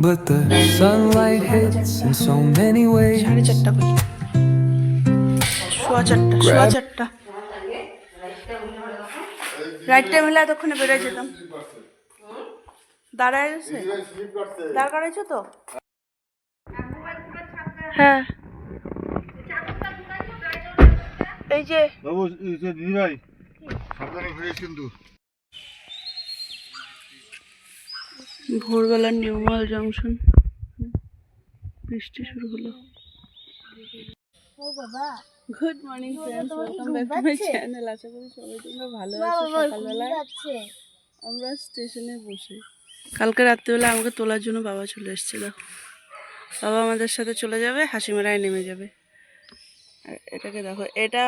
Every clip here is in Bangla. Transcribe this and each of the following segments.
but the sunlight hits in so many ways. 4:30 বাজে, সোয়া চারটা। রাইট টাইম হলে এতক্ষণে বেরোয় যেতাম। দাঁড়ায় গেছে, দাঁড় করাইছো তো? হ্যাঁ, এই যে বাবু দিদি ভাই সাবধানে ফিরিস কিন্তু। ভোরবেলার নিউমাল জংশন, বৃষ্টি শুরু হলো। Good morning friends, welcome back to my channel. আশা করি সবাই তোমরা ভালো আছো। সকালবেলায় আমরা স্টেশনে বসে, কালকে রাত্রিবেলা আমাকে তোলার জন্য বাবা চলে এসছে। দেখো, বাবা আমাদের সাথে চলে যাবে, হাসিমারায় নেমে যাবে। আর এটাকে দেখো, এটা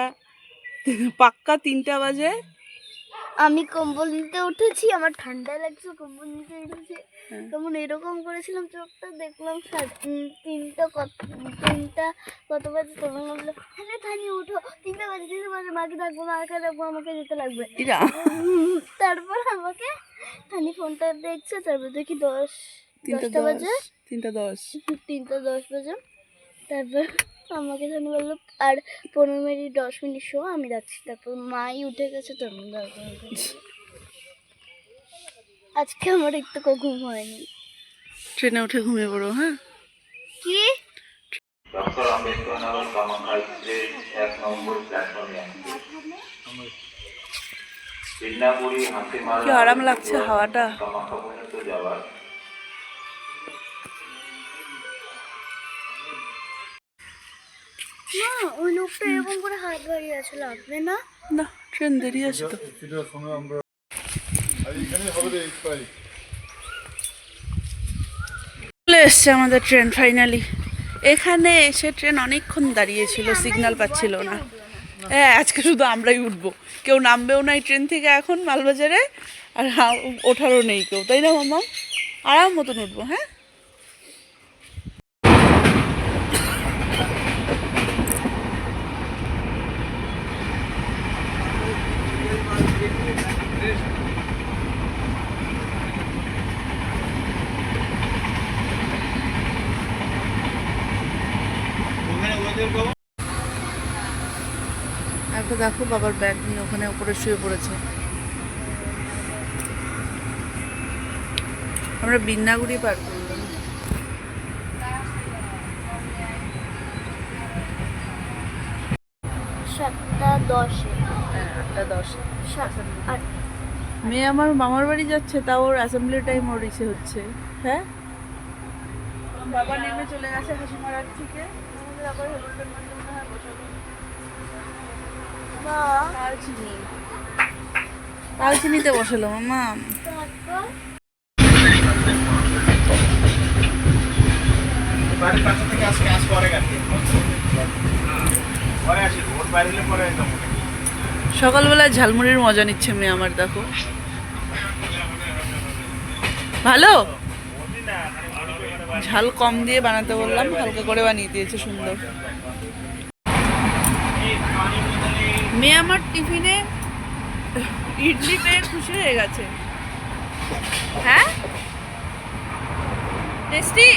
পাক্কা 3টা বাজে। আমি কম্বল নিতে উঠেছি, আমার ঠান্ডা লাগছে, কম্বল নিতে উঠেছি। তখন এরকম করেছিলাম চোখটা, দেখলাম 3টা কত বাজে। তখন বললো হ্যাঁ থানি উঠো, 3টা বাজে, মাকে ডাকবো, আমাকে যেতে লাগবে। তারপর আমাকে থানি ফোনটা দেখছে, তারপর দেখি 10টা বাজে, 3:10 বাজে। তারপর আমাকে জানি বললো আর 15 মিনিট 10 মিনিট শো, আমি রাখছি। তারপর মাই উঠে গেছে। আজকে আমার একটু ঘুম হয়নি। ট্রেনে উঠে ঘুমিয়ে পড়ো। হ্যাঁ, কি ডক্টর আম্বেদকর নগর কামাখ্যা এক্সপ্রেস 1 নম্বর প্ল্যাটফর্মে আসছে। বিন্নাপুরি হাতিমারা কি আরাম লাগছে হাওয়াটা। কামাখ্যা পর্যন্ত যাওয়ার না, ওই লোকটা এরকম করে হাত বাড়িয়ে আছে, লাগবে না? না, ট্রেন দেরি আছে তো। সেটার সঙ্গে আমরা এইখানে হবে রে প্রায়। চলে এসছে আমাদের ট্রেন ফাইনালি। এখানে এসে ট্রেন অনেকক্ষণ দাঁড়িয়েছিল, সিগন্যাল পাচ্ছিল না। হ্যাঁ, আজকে শুধু আমরাই উঠবো, কেউ নামবেও না এই ট্রেন থেকে এখন মালবাজারে। আর ওঠারও নেই কেউ, তাই না মামা? আরাম মতন উঠবো। হ্যাঁ, একটা দেখো বাবার ব্যাগ নিয়ে ওখানে উপরে শুয়ে পড়েছে। আমরা বিন্নাগুড়ি পার করলাম। 7:10। হ্যাঁ, 8:10। 8 মেয়ে আমার মামার বাড়ি যাচ্ছে, তাও ওর অ্যাসেম্বলি টাইম ওর ইসে হচ্ছে। হ্যাঁ, বাবা নেমে চলে গেছে হাসিমারার থেকে। আমাদের আবার হেলিকপ্টার মনে হয় বসাবো। মা, কালচিনিতে বসালো মামা। তারপর বাড়ির পাশে থেকে আজকে পরে গেছে, পরে আসি ভোট বাইরে পরে একদম। সকালবেলা ঝালমুড়ির মজা নিচ্ছে মেয়ে আমার, দেখো। ভালো ঝাল কম দিয়ে বানাতে বললাম, হালকা করে বানিয়ে দিয়েছে, সুন্দর। মেয়ে আমার টিফিনে ইডলি পেয়ে খুশি হয়ে গেছে। হ্যাঁ, টেস্টি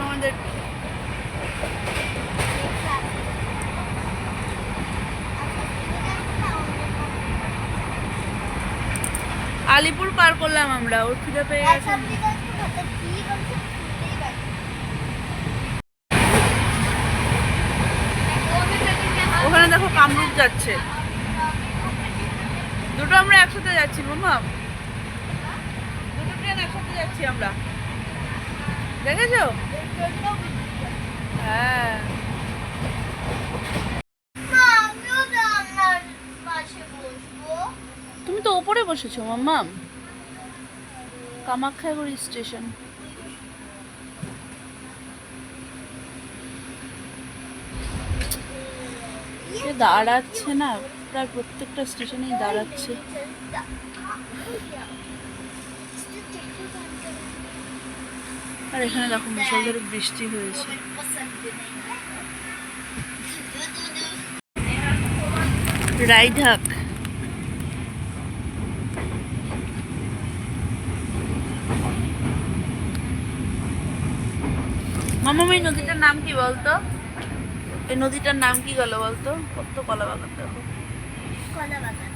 আমাদের। আলিপুর পার করলাম আমরা, ওর খিদে পেয়ে গেছে। ওখানে দেখো কামরূপ যাচ্ছে, দুটো আমরা একসাথে যাচ্ছি মামা, দুটো ট্রেন একসাথে যাচ্ছি আমরা, দেখেছো? হ্যাঁ, তুমি তো ওপরে বসেছো মাম্মা। কামাখ্যাগুড়ি স্টেশন। দাঁড়াচ্ছে না, প্রায় প্রত্যেকটা স্টেশনেই দাঁড়াচ্ছে। আর এখানে দেখো মুষলধারে বৃষ্টি হয়েছে। রায়ঢাক। মামা এই নদীটার নাম কি বলতো? এই নদীটার নাম কি গেল বলতো? কত কলা বাগান দেখো। কলা বাগান।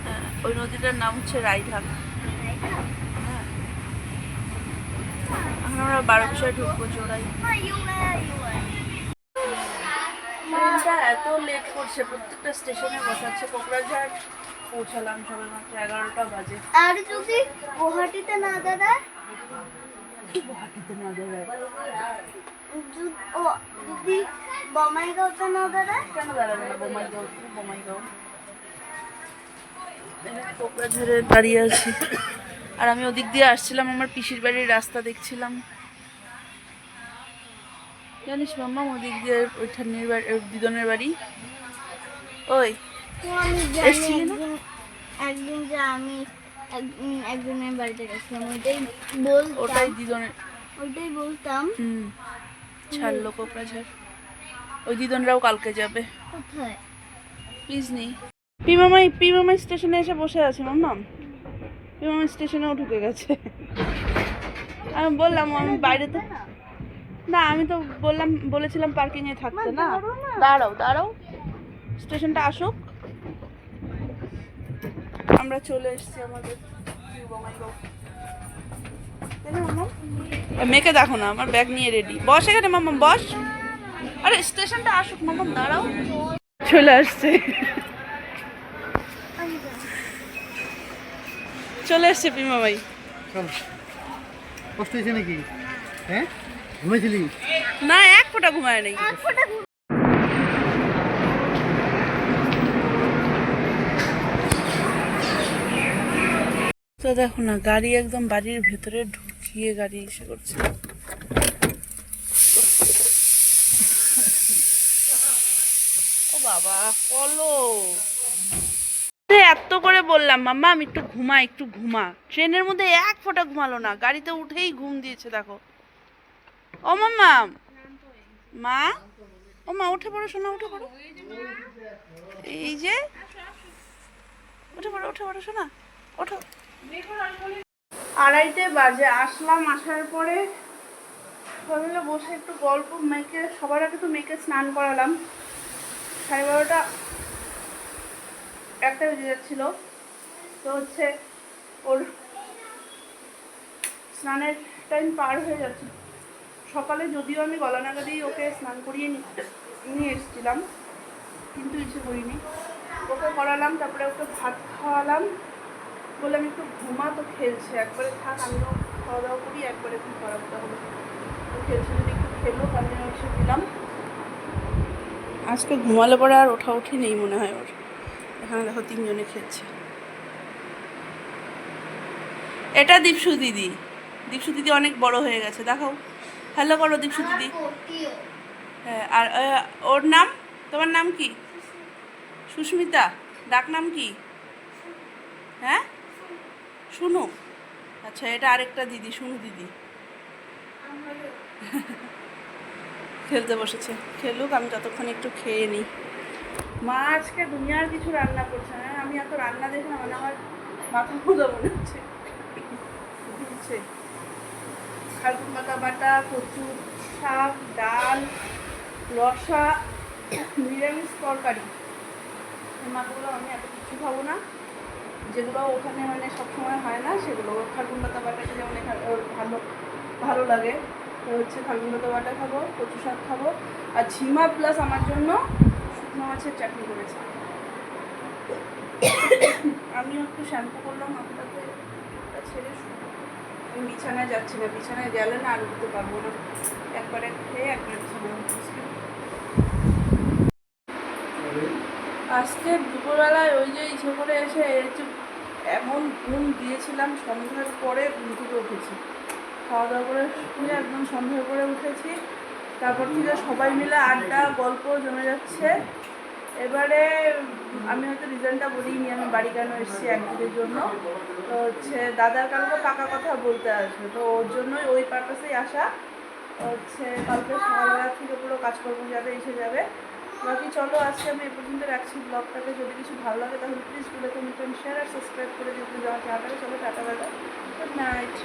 হ্যাঁ, ওই নদীটার নাম হচ্ছে রায়ঘাট। হ্যাঁ, এখন আমরা 12 ঢুকবো জোড়াই। ট্রেনটা এত লেট করছে, প্রত্যেকটা স্টেশনে বসাচ্ছে। কোকরাঝাড় পৌঁছালাম সবে মাত্র 11টা বাজে। আর যদি গুয়াহাটিতে না দাঁড়ায়, গুয়াহাটিতে না দাঁড়ায় যদি বঙ্গাইগাঁওতে না দাঁড়ায়, কেন দাঁড়াবে না? বোমাইগাঁও, বোমাইগাঁও। কোকরাঝাড়ে দাঁড়িয়ে আছি, আর আমি ওদিক দিয়ে আসছিলাম, আমার পিসির বাড়ির রাস্তা দেখছিলাম। জানিস মাম্মা ওদিক দিয়ে ওই ঠান্নির বাড়ি, দিদনের বাড়ি। ওই তো আমি জানি এসছিলি না? একদিন যে আমি একজনের বাড়িতে গেছিলাম, ওইটাই বলতাম। ওটাই দিদনের। ওইটাই বলতাম। ছাড়লো কোকরাঝাড়। ওই দিদনরাও কালকে যাবে। কোথায়? প্লিজ নেই। পিমামাই স্টেশনে এসে বসে আছে মাম্মাম। পিমামাই স্টেশনেও ঢুকে গেছে। আমি বললাম আমি বাইরে তো না, আমি তো বলেছিলাম পার্কিং এ থাকতে না। দাঁড়াও দাঁড়াও, স্টেশনটা আসুক। আমরা চলে এসেছি আমাদের বঙ্গাইগাঁও। তাই না মাম্মা? মেয়েকে দেখো না, আমার ব্যাগ নিয়ে রেডি। বস এখানে মাম্মা, বস। আরে স্টেশনটা আসুক মাম্মা, দাঁড়াও। চলে আসছে, চলে এসছে পিমামাই। কষ্ট হয়েছে নাকি? হ্যাঁ, ঘুমাইছিলি? না, এক ফোঁটা ঘুমায় নেই। তো দেখো না, গাড়ি একদম বাড়ির ভেতরে ঢুকিয়ে গাড়ি এসে করছে। ও বাবা, কলো এত করে বললাম মাম্মা আমি একটু ঘুমা। ট্রেনের মধ্যে এক ফোঁটা ঘুমালো না, গাড়িতে উঠেই ঘুম দিয়েছে দেখো। ও মাম্মা, মা, ও মা উঠে পড়ো শোনা, উঠে পড়ো। এই যে উঠে পড়ো শোনা, ওঠো। 2:30 বাজে আসলাম। আসার পরে সবাই মিলে বসে একটু গল্প, মেয়েকে সবার আগে তো মেয়েকে স্নান করালাম। 12:30 একটা বেজে যাচ্ছিল। তো হচ্ছে ওর স্নানের টাইম পার হয়ে যাচ্ছে। সকালে যদিও আমি গলা নাগাদেই ওকে স্নান করিয়ে নিয়ে এসেছিলাম, কিন্তু ইচ্ছে করিনি। ওকে করালাম, তারপরে ওকে ভাত খাওয়ালাম, বললাম একটু ঘুমা। তো খেলছে, একবারে থাক আমিও খাওয়া দাওয়া করি, একবারে একটু করাতে হবে। তো খেলছে, যদি একটু খেলো আমিও এসে দিলাম। আজকে ঘুমালে পরে আর ওঠা নেই মনে হয় ওর। এখানে দেখো 3 জনে খেলছে। এটা দীপশু দিদি। দীপশু দিদি অনেক বড় হয়ে গেছে, দেখাও, হ্যালো করো দীপশু দিদি। হ্যাঁ, আর ওর নাম, তোমার নাম কি? সুস্মিতা। ডাক নাম কি? হ্যাঁ, শুনু। আচ্ছা, এটা আরেকটা দিদি, শুনু দিদি। খেলতে বসেছে, খেলুক, আমি ততক্ষণ একটু খেয়ে নিই। মা আজকে দুনিয়ার কিছু রান্না করছে না। আমি এত রান্না দেখে না, মানে আমার মাথা পুজো মনে হচ্ছে। খালকুন পাতা বাটা, কচু শাক, ডাল, রসা, নিরামিষ তরকারি। মাছগুলো আমি এত কিছু খাবো না, যেগুলো ওখানে মানে সবসময় হয় না সেগুলো। খালকুন পাতা বাটাটা যেমন ওর ভালো লাগে, তো হচ্ছে খালকুন পাতা বাটা খাবো, কচু শাক খাবো, আর ঝিমা প্লাস আমার জন্য শুকনো মাছের চাটনি করেছে। আমিও একটু শ্যাম্পু করলাম মাথাটাতে, ছেড়ে আমি বিছানায় যাচ্ছি না। বিছানায় গেলে না আর উঠতে পারবো না, একবারে খেয়ে একবারে বিছানায় বসছি। আজকে দুপুরবেলায় ওই যে ইচ্ছে করে এসে এমন ঘুম দিয়েছিলাম, সন্ধ্যার পরে ঘুম থেকে উঠেছি। খাওয়া দাওয়া করে শুয়ে একদম সন্ধ্যার পরে উঠেছি। তারপর থেকে সবাই মিলে আড্ডা গল্প জমে যাচ্ছে। এবারে আমি হয়তো রিজনটা বলিনি আমি বাড়ি কেন এসেছি একদিনের জন্য। তো হচ্ছে দাদার কালকে পাকা কথা বলতে আসবে, তো ওর জন্যই ওই পারপাসেই আসা। হচ্ছে কালকে সকালবেলা থেকে পুরো কাজকর্ম যাবে, এসে যাবে। বাকি চলো আজকে আমি এ পর্যন্ত রাখছি ব্লগটাকে। যদি কিছু ভালো লাগে তাহলে প্লিজ ভিডিওকে শেয়ার আর সাবস্ক্রাইব করে দিও। যাওয়া টাটা, চলো টাটা দাদা, গুড নাইট।